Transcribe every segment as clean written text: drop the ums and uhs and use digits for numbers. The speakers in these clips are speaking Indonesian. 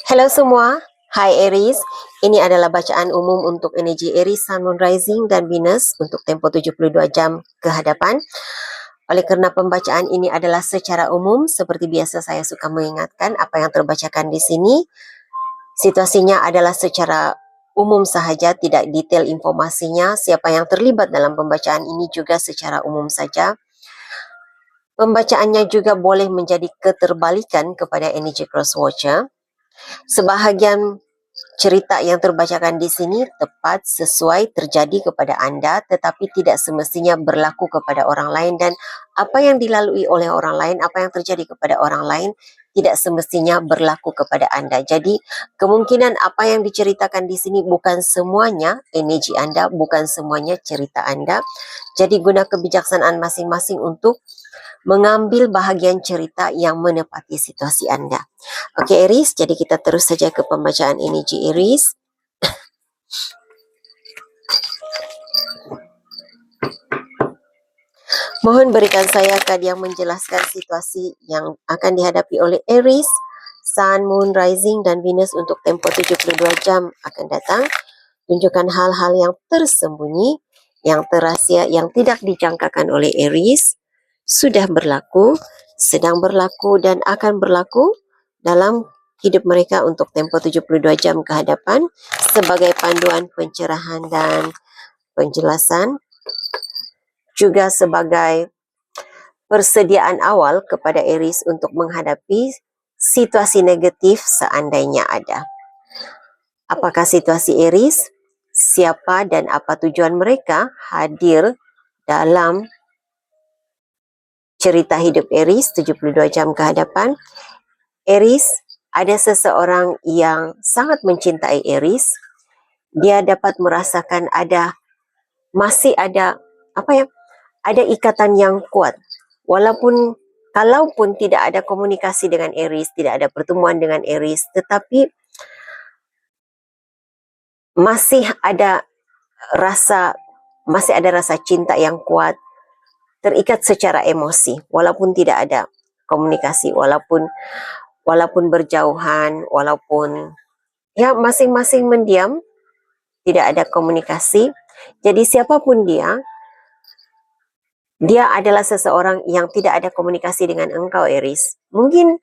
Hello semua, Hai Aries. Ini adalah bacaan umum untuk energi Aries, Sun, Moon, Rising dan Venus untuk tempoh 72 jam ke hadapan. Oleh kerana pembacaan ini adalah secara umum, seperti biasa saya suka mengingatkan apa yang terbacakan di sini. Situasinya adalah secara umum sahaja, tidak detail informasinya. Siapa yang terlibat dalam pembacaan ini juga secara umum saja. Pembacaannya juga boleh menjadi keterbalikan kepada energi crosswatcher. Sebahagian cerita yang terbacakan di sini tepat sesuai terjadi kepada anda, tetapi tidak semestinya berlaku kepada orang lain, dan apa yang dilalui oleh orang lain, apa yang terjadi kepada orang lain tidak semestinya berlaku kepada anda. Jadi kemungkinan apa yang diceritakan di sini bukan semuanya energi anda, bukan semuanya cerita anda. Jadi guna kebijaksanaan masing-masing untuk mengambil bahagian cerita yang menepati situasi anda. Okey Aries, jadi kita terus saja ke pembacaan energi Aries. Mohon berikan saya kad yang menjelaskan situasi yang akan dihadapi oleh Aries, Sun, Moon, Rising dan Venus untuk tempoh 72 jam akan datang. Tunjukkan hal-hal yang tersembunyi, yang terahsia, yang tidak dijangkakan oleh Aries, sudah berlaku, sedang berlaku dan akan berlaku dalam hidup mereka untuk tempoh 72 jam ke hadapan sebagai panduan pencerahan dan penjelasan, juga sebagai persediaan awal kepada Aries untuk menghadapi situasi negatif seandainya ada. Apakah situasi Aries? Siapa dan apa tujuan mereka hadir dalam cerita hidup Aries 72 jam ke hadapan? Aries, ada seseorang yang sangat mencintai Aries. Dia dapat merasakan masih ada ada ikatan yang kuat. Kalaupun tidak ada komunikasi dengan Aries, tidak ada pertemuan dengan Aries, tetapi masih ada rasa cinta yang kuat, terikat secara emosi, walaupun tidak ada komunikasi, walaupun berjauhan, walaupun masing-masing mendiam, tidak ada komunikasi. Jadi siapapun dia adalah seseorang yang tidak ada komunikasi dengan engkau Aries. Mungkin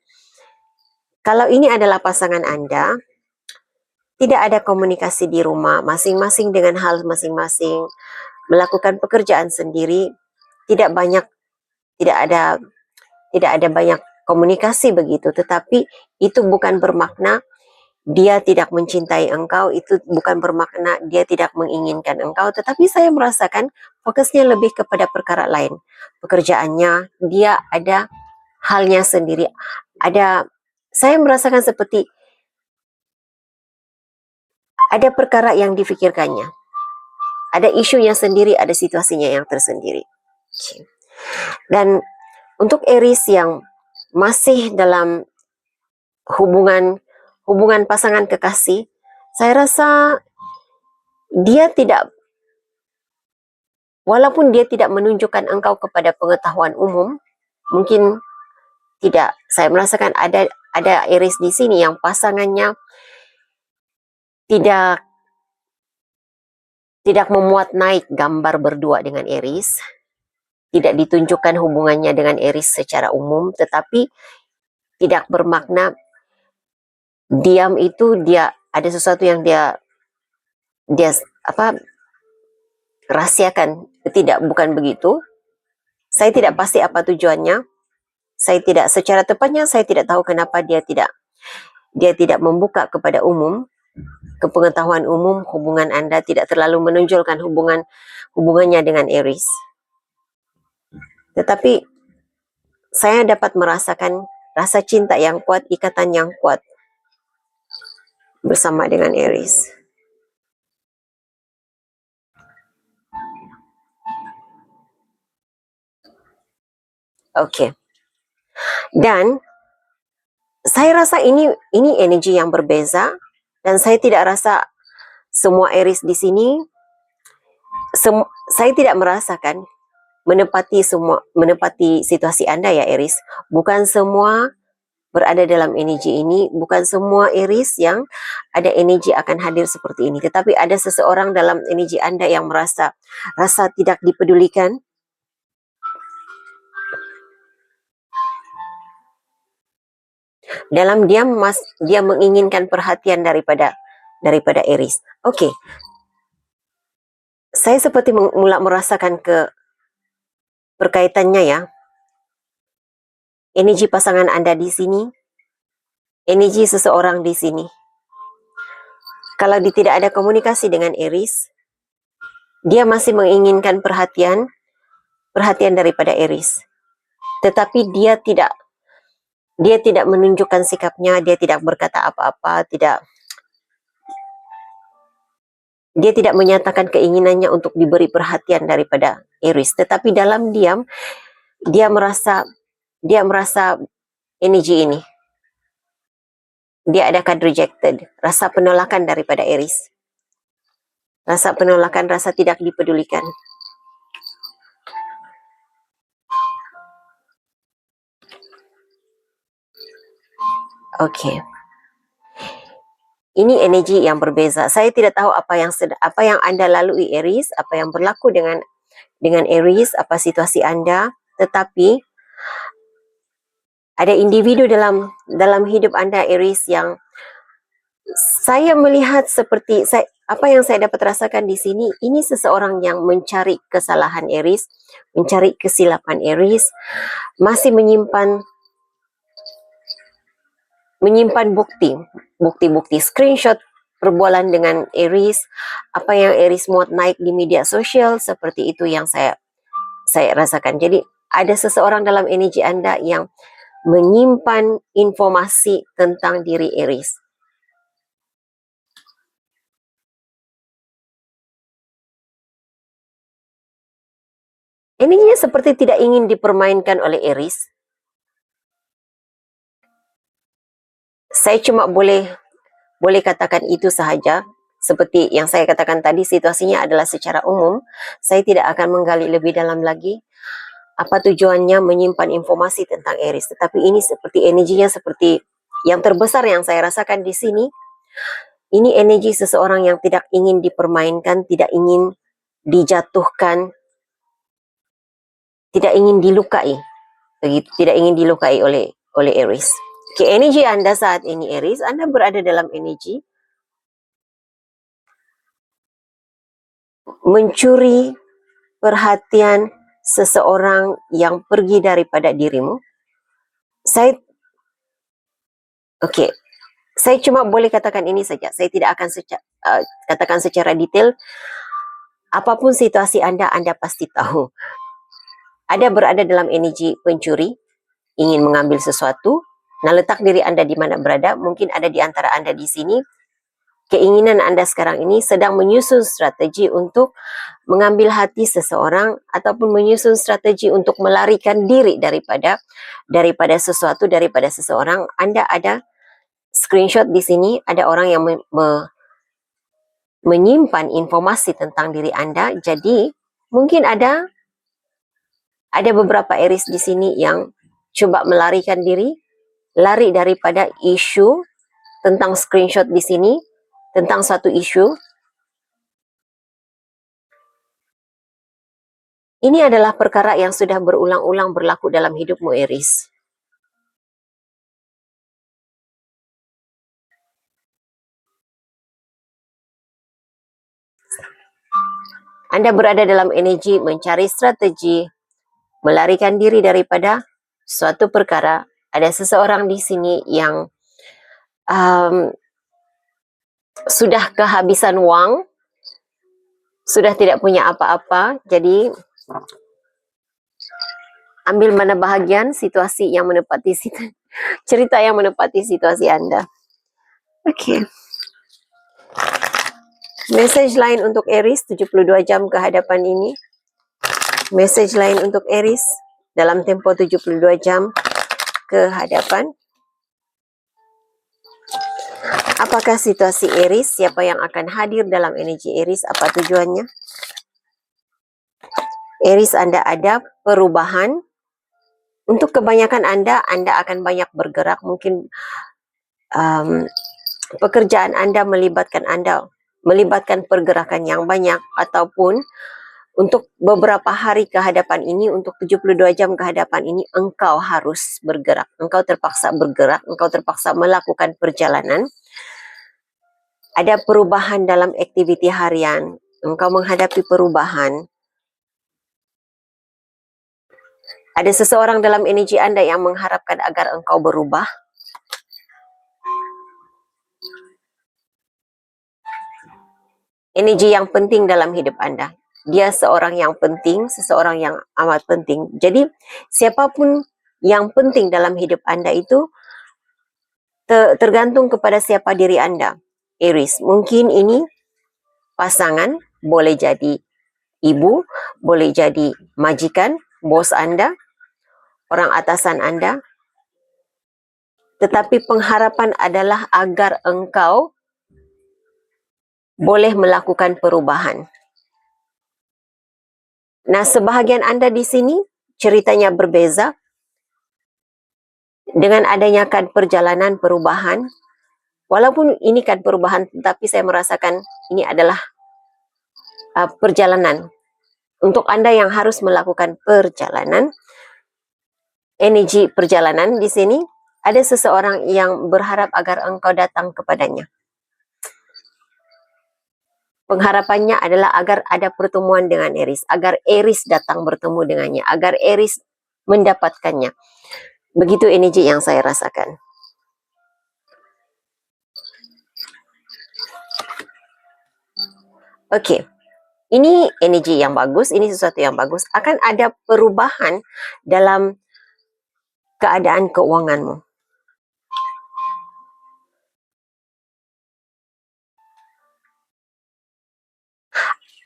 kalau ini adalah pasangan anda, tidak ada komunikasi di rumah, masing-masing dengan hal masing-masing, melakukan pekerjaan sendiri, tidak ada banyak komunikasi begitu, tetapi itu bukan bermakna dia tidak mencintai engkau, itu bukan bermakna dia tidak menginginkan engkau, tetapi saya merasakan fokusnya lebih kepada perkara lain. Pekerjaannya, dia ada halnya sendiri. Saya merasakan seperti ada perkara yang difikirkannya. Ada isunya sendiri, ada situasinya yang tersendiri. Dan untuk Aries yang masih dalam hubungan pasangan kekasih, saya rasa walaupun dia tidak menunjukkan engkau kepada pengetahuan umum, mungkin tidak. Saya merasakan ada Aries di sini yang pasangannya tidak memuat naik gambar berdua dengan Aries, tidak ditunjukkan hubungannya dengan Aries secara umum, tetapi tidak bermakna diam itu dia ada sesuatu yang dia rahasiakan. Tidak, bukan begitu. Saya tidak pasti apa tujuannya. Secara tepatnya saya tidak tahu kenapa dia tidak membuka kepada umum, ke pengetahuan umum, hubungan anda, tidak terlalu menonjolkan hubungannya dengan Aries. Tetapi saya dapat merasakan rasa cinta yang kuat, ikatan yang kuat bersama dengan Aries. Okey. Dan saya rasa ini energi yang berbeza, dan saya tidak rasa semua Aries di sini, saya tidak merasakan menepati situasi anda ya Aries. Bukan semua berada dalam energi ini. Bukan semua Aries yang ada energi akan hadir seperti ini, tetapi ada seseorang dalam energi Anda yang rasa tidak dipedulikan. Dalam diam dia menginginkan perhatian daripada Aries. Okey. Saya seperti mula merasakan perkaitannya ya. Energi pasangan Anda di sini, energi seseorang di sini. Kalau tidak ada komunikasi dengan Aries, dia masih menginginkan perhatian daripada Aries. Tetapi dia tidak menunjukkan sikapnya, dia tidak berkata apa-apa, dia tidak menyatakan keinginannya untuk diberi perhatian daripada Aries. Tetapi dalam diam, dia merasa energi ini. Dia adakan rejected, rasa penolakan daripada Aries. Rasa penolakan, rasa tidak dipedulikan. Okey. Ini energi yang berbeza. Saya tidak tahu apa yang Anda lalui Aries, apa yang berlaku dengan Aries, apa situasi Anda, tetapi ada individu dalam hidup Anda Aries yang saya melihat seperti apa yang saya dapat rasakan di sini, ini seseorang yang mencari kesalahan Aries, mencari kesilapan Aries, masih menyimpan bukti screenshot perbualan dengan Aries, apa yang Aries muat naik di media sosial, seperti itu yang saya rasakan. Jadi ada seseorang dalam energi Anda yang menyimpan informasi tentang diri Aries. Energinya seperti tidak ingin dipermainkan oleh Aries. Saya cuma boleh katakan itu sahaja. Seperti yang saya katakan tadi, situasinya adalah secara umum. Saya tidak akan menggali lebih dalam lagi apa tujuannya menyimpan informasi tentang Aries. Tetapi ini seperti energinya seperti yang terbesar yang saya rasakan di sini. Ini energi seseorang yang tidak ingin dipermainkan, tidak ingin dijatuhkan, tidak ingin dilukai. Begitu, tidak ingin dilukai oleh Aries. Okay, energi Anda saat ini Aries, Anda berada dalam energi mencuri perhatian seseorang yang pergi daripada dirimu. Saya cuma boleh katakan ini saja. Saya tidak akan katakan secara detail. Apapun situasi Anda pasti tahu. Anda berada dalam energi pencuri, ingin mengambil sesuatu. Nah, letak diri Anda di mana berada, mungkin ada di antara Anda di sini. Keinginan Anda sekarang ini sedang menyusun strategi untuk mengambil hati seseorang ataupun menyusun strategi untuk melarikan diri daripada sesuatu, daripada seseorang. Anda ada screenshot di sini, ada orang yang menyimpan informasi tentang diri Anda. Jadi, mungkin ada beberapa Aries di sini yang coba melarikan diri, lari daripada isu tentang screenshot di sini, tentang satu isu. Ini adalah perkara yang sudah berulang-ulang berlaku dalam hidupmu, Aries. Anda berada dalam energi mencari strategi, melarikan diri daripada suatu perkara. Ada seseorang di sini yang sudah kehabisan wang, sudah tidak punya apa-apa, jadi ambil mana bahagian situasi yang menepati cerita yang menepati situasi Anda. Okey. Message lain untuk Aries 72 jam ke hadapan ini. Message lain untuk Aries dalam tempoh 72 jam ke hadapan. Apakah situasi Aries? Siapa yang akan hadir dalam energi Aries? Apa tujuannya? Aries, Anda ada perubahan. Untuk kebanyakan Anda akan banyak bergerak, mungkin pekerjaan Anda melibatkan pergerakan yang banyak, ataupun untuk beberapa hari ke hadapan ini, untuk 72 jam ke hadapan ini, engkau harus bergerak. Engkau terpaksa bergerak, engkau terpaksa melakukan perjalanan. Ada perubahan dalam aktiviti harian, engkau menghadapi perubahan. Ada seseorang dalam energi Anda yang mengharapkan agar engkau berubah. Energi yang penting dalam hidup Anda. Dia seorang yang penting, seseorang yang amat penting. Jadi, siapapun yang penting dalam hidup Anda itu tergantung kepada siapa diri Anda. Aries, mungkin ini pasangan, boleh jadi ibu, boleh jadi majikan, bos Anda, orang atasan Anda. Tetapi pengharapan adalah agar engkau boleh melakukan perubahan. Nah, sebahagian Anda di sini ceritanya berbeza. Dengan adanya kad perjalanan perubahan, walaupun ini kad perubahan, tetapi saya merasakan ini adalah perjalanan. Untuk Anda yang harus melakukan perjalanan, energi perjalanan di sini, ada seseorang yang berharap agar engkau datang kepadanya. Pengharapannya adalah agar ada pertemuan dengan Aries, agar Aries datang bertemu dengannya, agar Aries mendapatkannya. Begitu energi yang saya rasakan. Oke, ini energi yang bagus, ini sesuatu yang bagus. Akan ada perubahan dalam keadaan keuanganmu.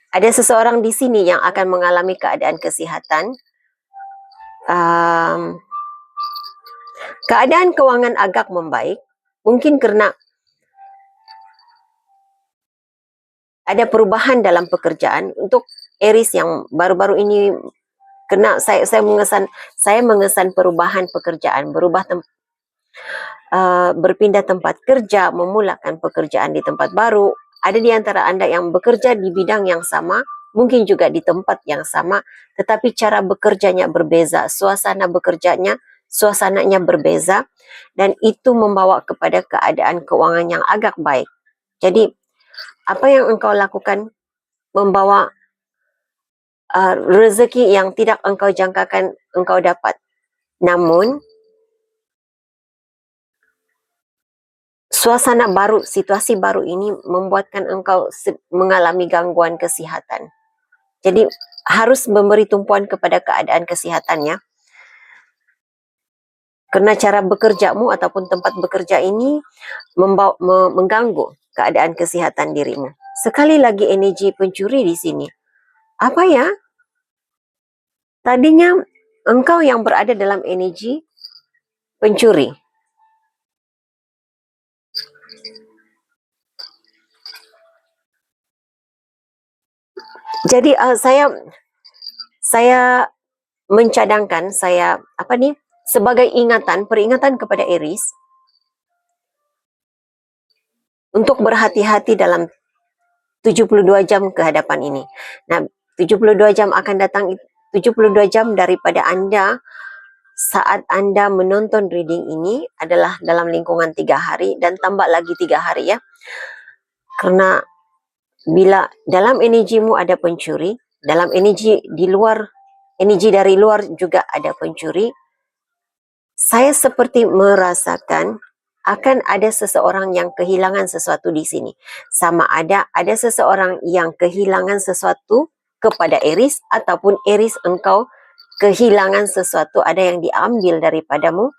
Ada seseorang di sini yang akan mengalami keadaan kesihatan. Keadaan keuangan agak membaik, mungkin karena ada perubahan dalam pekerjaan. Untuk Aries yang baru-baru ini, karena saya mengesan perubahan pekerjaan, berpindah tempat kerja, memulakan pekerjaan di tempat baru. Ada di antara Anda yang bekerja di bidang yang sama, mungkin juga di tempat yang sama, tetapi cara bekerjanya berbeza, suasananya berbeza, dan itu membawa kepada keadaan keuangan yang agak baik. Jadi, apa yang engkau lakukan membawa rezeki yang tidak engkau jangkakan engkau dapat. Namun, suasana baru, situasi baru ini membuatkan engkau mengalami gangguan kesihatan. Jadi, harus memberi tumpuan kepada keadaan kesehatannya. Karena cara bekerjamu ataupun tempat bekerja ini mengganggu keadaan kesehatan dirimu. Sekali lagi energi pencuri di sini. Apa ya? Tadinya engkau yang berada dalam energi pencuri. Jadi saya mencadangkan, sebagai peringatan kepada Aries untuk berhati-hati dalam 72 jam ke hadapan ini. Nah, 72 jam akan datang, 72 jam daripada Anda saat Anda menonton reading ini adalah dalam lingkungan 3 hari dan tambah lagi 3 hari ya. Karena bila dalam energimu ada pencuri, dalam energi dari luar juga ada pencuri, saya seperti merasakan akan ada seseorang yang kehilangan sesuatu di sini. Sama ada seseorang yang kehilangan sesuatu kepada Aries, ataupun Aries engkau kehilangan sesuatu, ada yang diambil daripadamu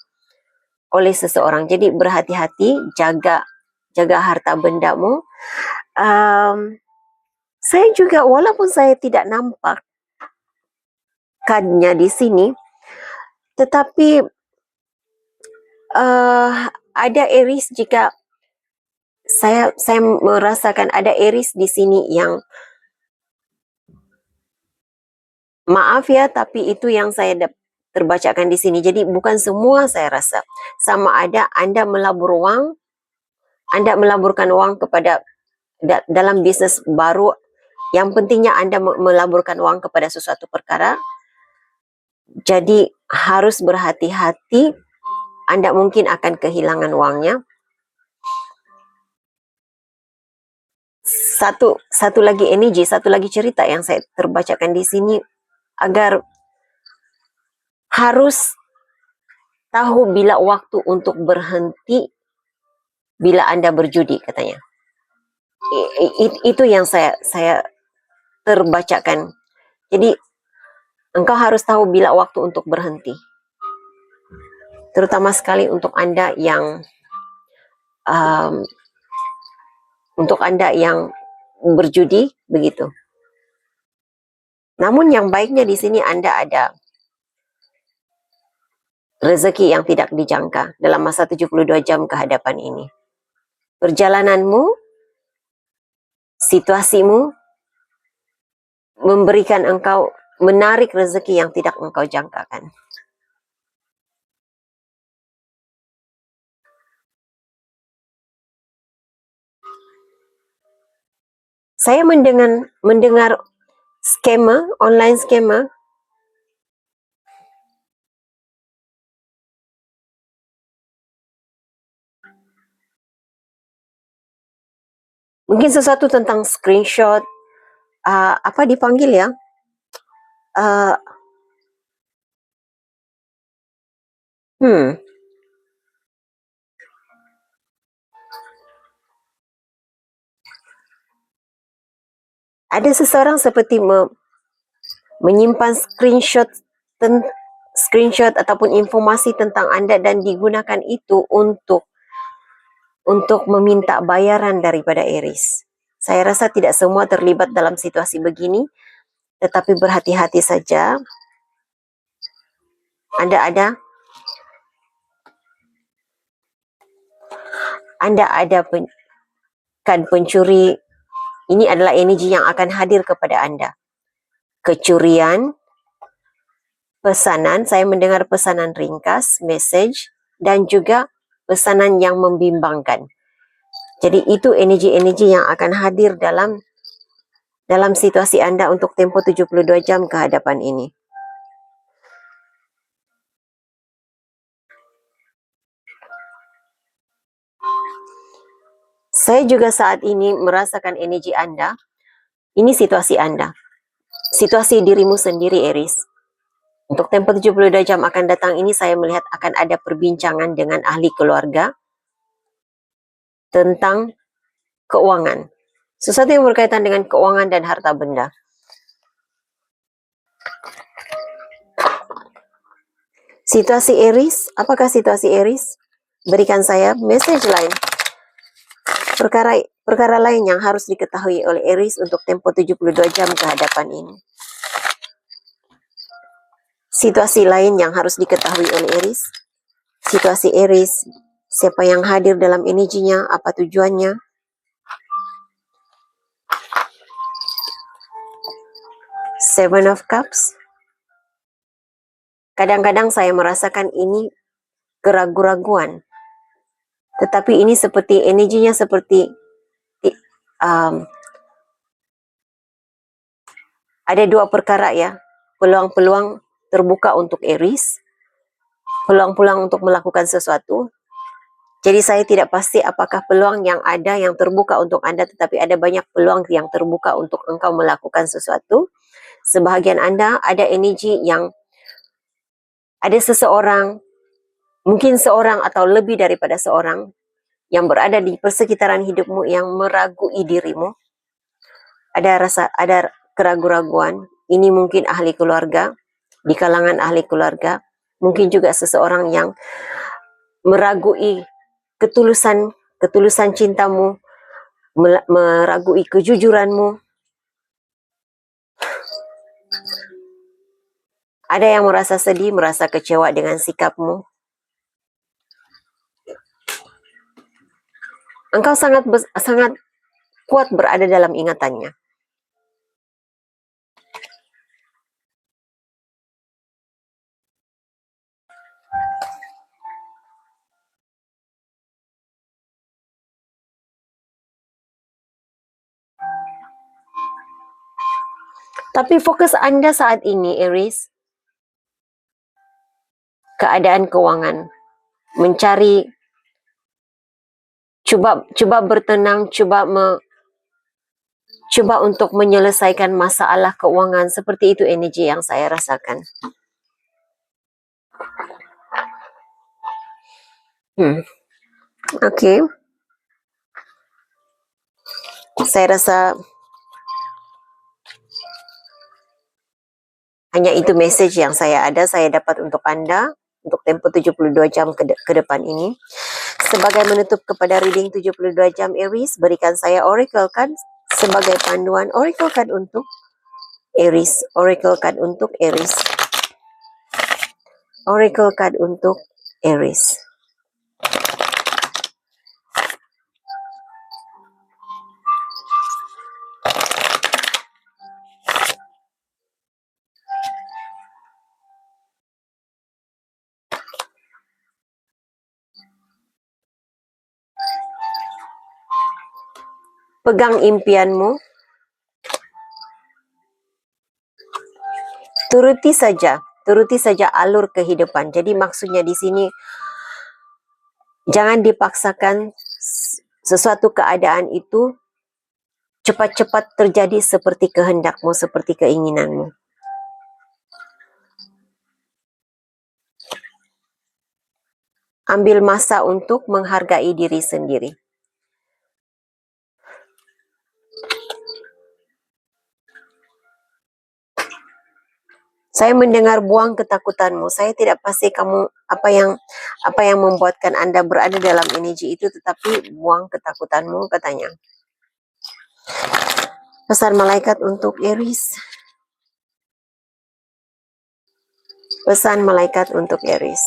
oleh seseorang. Jadi berhati-hati, jaga harta bendamu. Saya juga, walaupun saya tidak nampak kadnya di sini, tetapi ada Aries, jika saya merasakan ada Aries di sini yang, maaf ya, tapi itu yang saya terbacakan di sini. Jadi bukan semua saya rasa. Sama ada Anda melaburkan uang kepada dalam bisnes baru, yang pentingnya Anda melaburkan uang kepada sesuatu perkara. Jadi harus berhati-hati, Anda mungkin akan kehilangan uangnya. Satu lagi energi, satu lagi cerita yang saya terbacakan di sini, agar harus tahu bila waktu untuk berhenti bila Anda berjudi, katanya. Itu yang saya terbacakan. Jadi engkau harus tahu bila waktu untuk berhenti. Terutama sekali untuk Anda yang berjudi, begitu. Namun yang baiknya di sini Anda ada rezeki yang tidak dijangka dalam masa 72 jam ke hadapan ini. Perjalananmu, situasimu memberikan engkau, menarik rezeki yang tidak engkau jangkakan. Saya mendengar skema, online skema. Mungkin sesuatu tentang screenshot, apa dipanggil ya? Ada seseorang seperti menyimpan screenshot ataupun informasi tentang Anda dan digunakan itu untuk meminta bayaran daripada Aries. Saya rasa tidak semua terlibat dalam situasi begini, tetapi berhati-hati saja. Anda ada pencuri. Ini adalah energi yang akan hadir kepada Anda. Kecurian, pesanan, saya mendengar pesanan ringkas, message, dan juga pesanan yang membimbangkan. Jadi itu energi-energi yang akan hadir dalam situasi Anda untuk tempo 72 jam ke hadapan ini. Saya juga saat ini merasakan energi Anda. Ini situasi Anda. Situasi dirimu sendiri, Aries. Untuk tempo 72 jam akan datang ini, saya melihat akan ada perbincangan dengan ahli keluarga tentang keuangan. Sesuatu yang berkaitan dengan keuangan dan harta benda. Situasi Aries, apakah situasi Aries? Berikan saya message lain. Perkara lain yang harus diketahui oleh Aries untuk tempo 72 jam ke hadapan ini. Situasi lain yang harus diketahui oleh Aries. Situasi Aries, siapa yang hadir dalam energinya, apa tujuannya. Seven of Cups. Kadang-kadang saya merasakan ini keraguan-raguan. Tetapi ini seperti energinya seperti ada dua perkara ya. Peluang-peluang terbuka untuk Aries. Peluang-peluang untuk melakukan sesuatu. Jadi saya tidak pasti apakah peluang yang ada yang terbuka untuk Anda, tetapi ada banyak peluang yang terbuka untuk engkau melakukan sesuatu. Sebahagian Anda ada energi yang ada seseorang, mungkin seorang atau lebih daripada seorang yang berada di persekitaran hidupmu yang meragui dirimu. Ada keraguan-raguan. Ini mungkin ahli keluarga, di kalangan ahli keluarga. Mungkin juga seseorang yang meragui ketulusan cintamu, meragui kejujuranmu. Ada yang merasa sedih, merasa kecewa dengan sikapmu. Engkau sangat kuat berada dalam ingatannya. Tapi fokus Anda saat ini, Aries, keadaan keuangan. Mencari, cuba bertenang, cuba untuk menyelesaikan masalah keuangan. Seperti itu energi yang saya rasakan. Okey. Saya rasa hanya itu message yang saya dapat untuk anda untuk tempoh 72 jam ke depan ini. Sebagai menutup kepada reading 72 jam Aries, berikan saya oracle card sebagai panduan. Oracle card untuk Aries, oracle card untuk Aries, oracle card untuk Aries. Pegang impianmu, turuti saja alur kehidupan. Jadi maksudnya di sini jangan dipaksakan sesuatu keadaan itu cepat-cepat terjadi seperti kehendakmu, seperti keinginanmu. Ambil masa untuk menghargai diri sendiri. Saya mendengar buang ketakutanmu. Saya tidak pasti kamu apa yang membuatkan Anda berada dalam energi itu, tetapi buang ketakutanmu katanya. Pesan malaikat untuk Aries. Pesan malaikat untuk Aries.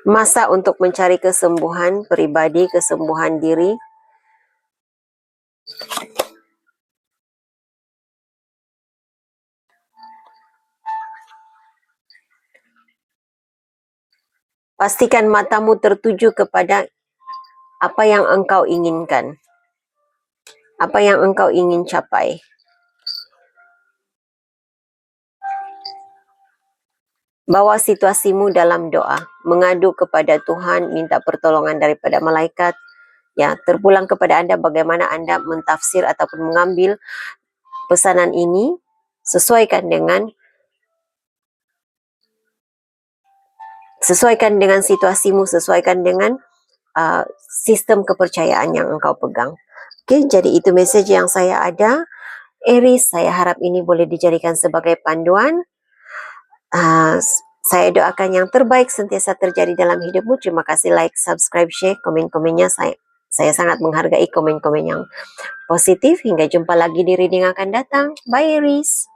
Masa untuk mencari kesembuhan pribadi, kesembuhan diri. Pastikan matamu tertuju kepada apa yang engkau inginkan, apa yang engkau ingin capai. Bawa situasimu dalam doa, mengadu kepada Tuhan, minta pertolongan daripada malaikat. Ya, terpulang kepada Anda bagaimana Anda mentafsir ataupun mengambil pesanan ini. Sesuaikan dengan situasimu, sesuaikan dengan sistem kepercayaan yang engkau pegang. Oke, jadi itu message yang saya ada. Aries, saya harap ini boleh dijadikan sebagai panduan. Saya doakan yang terbaik sentiasa terjadi dalam hidupmu. Terima kasih, like, subscribe, share, komen-komennya. Saya sangat menghargai komen-komen yang positif. Hingga jumpa lagi di reading akan datang. Bye Aries.